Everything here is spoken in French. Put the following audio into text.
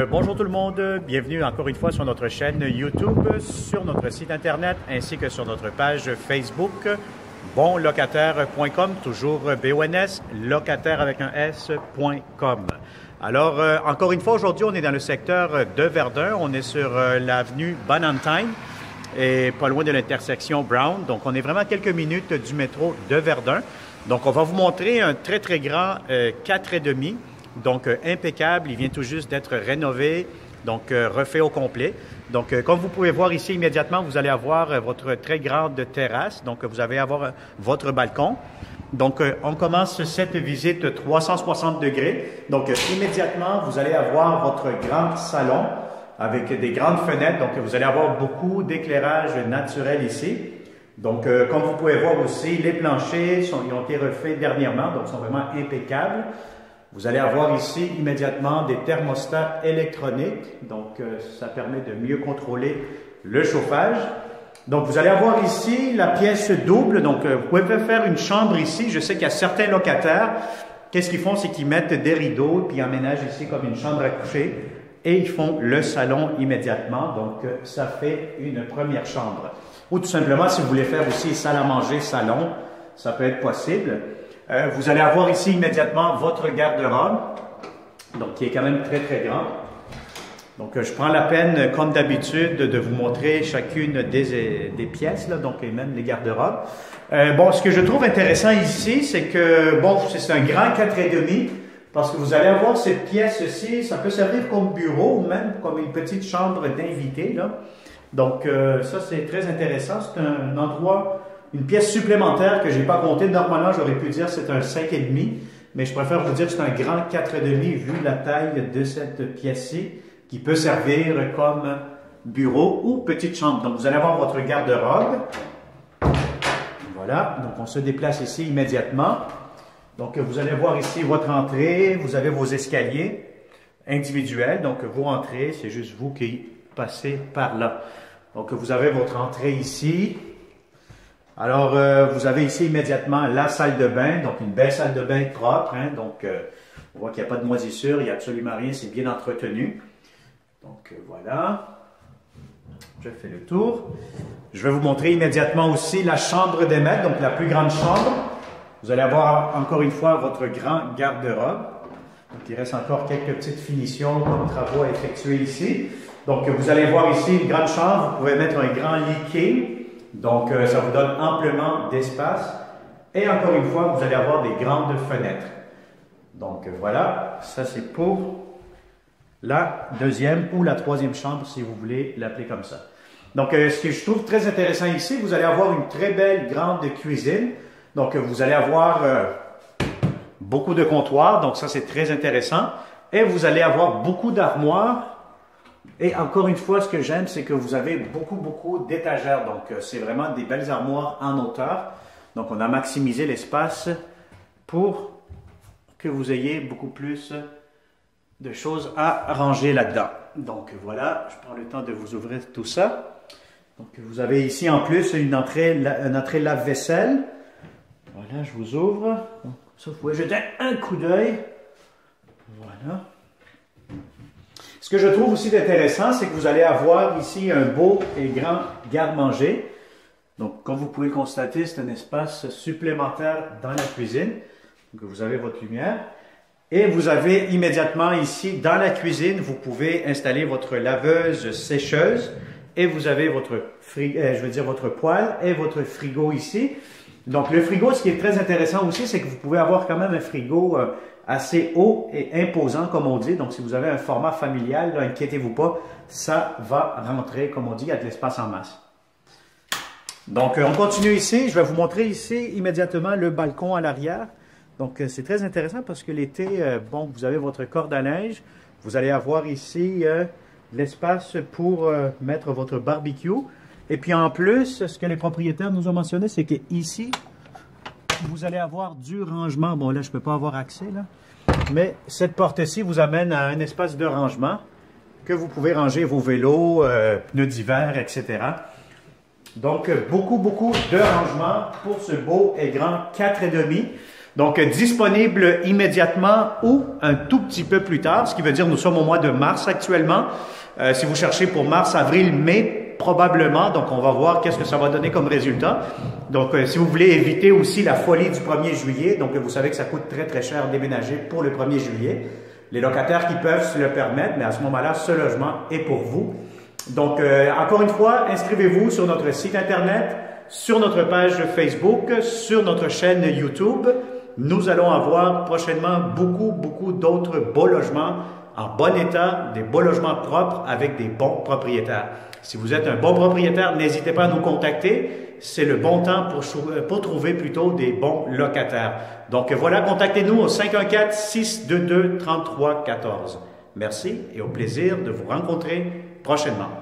Bonjour tout le monde, bienvenue encore une fois sur notre chaîne YouTube, sur notre site internet ainsi que sur notre page Facebook bonlocataire.com, toujours BONS, locataire avec un S.com. Alors, encore une fois, aujourd'hui, on est dans le secteur de Verdun, on est sur l'avenue Banantine et pas loin de l'intersection Brown. Donc, on est vraiment à quelques minutes du métro de Verdun. Donc, on va vous montrer un très, très grand 4,5. Donc, impeccable, il vient tout juste d'être rénové, donc refait au complet. Donc, comme vous pouvez voir ici immédiatement, vous allez avoir votre très grande terrasse. Donc, vous allez avoir votre balcon. Donc, on commence cette visite 360 degrés. Donc, immédiatement, vous allez avoir votre grand salon avec des grandes fenêtres. Donc, vous allez avoir beaucoup d'éclairage naturel ici. Donc, comme vous pouvez voir aussi, les planchers, ils ont été refaits dernièrement, donc sont vraiment impeccables. Vous allez avoir ici immédiatement des thermostats électroniques, donc ça permet de mieux contrôler le chauffage. Donc vous allez avoir ici la pièce double, donc vous pouvez faire une chambre ici. Je sais qu'il y a certains locataires, qu'est-ce qu'ils font, c'est qu'ils mettent des rideaux, puis ils emménagent ici comme une chambre à coucher, et ils font le salon immédiatement, donc ça fait une première chambre. Ou tout simplement, si vous voulez faire aussi salle à manger, salon, ça peut être possible. Vous allez avoir ici immédiatement votre garde-robe, donc qui est quand même très très grand. Donc je prends la peine, comme d'habitude, de vous montrer chacune des pièces, là, donc et même les garde-robes. Bon, ce que je trouve intéressant ici, c'est que, bon, c'est un grand 4,5, parce que vous allez avoir cette pièce-ci, ça peut servir comme bureau ou même comme une petite chambre d'invité, là. Donc ça, c'est très intéressant. C'est un endroit, une pièce supplémentaire que je n'ai pas compté. Normalement, j'aurais pu dire c'est un 5,5, mais je préfère vous dire que c'est un grand 4,5 vu la taille de cette pièce-ci qui peut servir comme bureau ou petite chambre. Donc, vous allez avoir votre garde-robe. Voilà, donc on se déplace ici immédiatement. Donc, vous allez voir ici votre entrée. Vous avez vos escaliers individuels. Donc, vous rentrez, c'est juste vous qui passez par là. Donc, vous avez votre entrée ici. Alors, vous avez ici immédiatement la salle de bain, donc une belle salle de bain propre. Hein, donc, on voit qu'il n'y a pas de moisissure, il n'y a absolument rien, c'est bien entretenu. Donc, voilà. Je fais le tour. Je vais vous montrer immédiatement aussi la chambre des maîtres, donc la plus grande chambre. Vous allez avoir encore une fois votre grand garde-robe. Donc, il reste encore quelques petites finitions comme travaux à effectuer ici. Donc, vous allez voir ici une grande chambre. Vous pouvez mettre un grand lit king. Donc, ça vous donne amplement d'espace. Et encore une fois, vous allez avoir des grandes fenêtres. Donc, voilà. Ça, c'est pour la deuxième ou la troisième chambre, si vous voulez l'appeler comme ça. Donc, ce que je trouve très intéressant ici, vous allez avoir une très belle grande cuisine. Donc, vous allez avoir beaucoup de comptoirs. Donc, ça, c'est très intéressant. Et vous allez avoir beaucoup d'armoires. Et encore une fois, ce que j'aime, c'est que vous avez beaucoup d'étagères. Donc, c'est vraiment des belles armoires en hauteur. Donc, on a maximisé l'espace pour que vous ayez beaucoup plus de choses à ranger là-dedans. Donc, voilà, je prends le temps de vous ouvrir tout ça. Donc, vous avez ici en plus une entrée lave-vaisselle. Voilà, je vous ouvre. Donc, ça, vous pouvez jeter un coup d'œil. Voilà. Ce que je trouve aussi intéressant, c'est que vous allez avoir ici un beau et grand garde-manger. Donc, comme vous pouvez le constater, c'est un espace supplémentaire dans la cuisine. Donc, vous avez votre lumière. Et vous avez immédiatement ici, dans la cuisine, vous pouvez installer votre laveuse sécheuse. Et vous avez votre poêle et votre frigo ici. Donc, le frigo, ce qui est très intéressant aussi, c'est que vous pouvez avoir quand même un frigo assez haut et imposant, comme on dit. Donc, si vous avez un format familial, inquiétez-vous pas, ça va rentrer, comme on dit, il y a de l'espace en masse. Donc, on continue ici. Je vais vous montrer ici immédiatement le balcon à l'arrière. Donc, c'est très intéressant parce que l'été, bon, vous avez votre corde à linge. Vous allez avoir ici l'espace pour mettre votre barbecue. Et puis, en plus, ce que les propriétaires nous ont mentionné, c'est qu'ici, vous allez avoir du rangement. Bon, là, je ne peux pas avoir accès, là. Mais cette porte-ci vous amène à un espace de rangement que vous pouvez ranger vos vélos, pneus d'hiver, etc. Donc, beaucoup de rangement pour ce beau et grand 4,5. Donc, disponible immédiatement ou un tout petit peu plus tard, ce qui veut dire nous sommes au mois de mars actuellement. Si vous cherchez pour mars, avril, mai, probablement. Donc, on va voir qu'est-ce que ça va donner comme résultat. Donc, si vous voulez éviter aussi la folie du 1er juillet, donc vous savez que ça coûte très, très cher déménager pour le 1er juillet. Les locataires qui peuvent se le permettre, mais à ce moment-là, ce logement est pour vous. Donc, encore une fois, inscrivez-vous sur notre site Internet, sur notre page Facebook, sur notre chaîne YouTube. Nous allons avoir prochainement beaucoup d'autres beaux logements en bon état, des beaux logements propres avec des bons propriétaires. Si vous êtes un bon propriétaire, n'hésitez pas à nous contacter. C'est le bon temps pour trouver plutôt des bons locataires. Donc voilà, contactez-nous au 514-622-3314. Merci et au plaisir de vous rencontrer prochainement.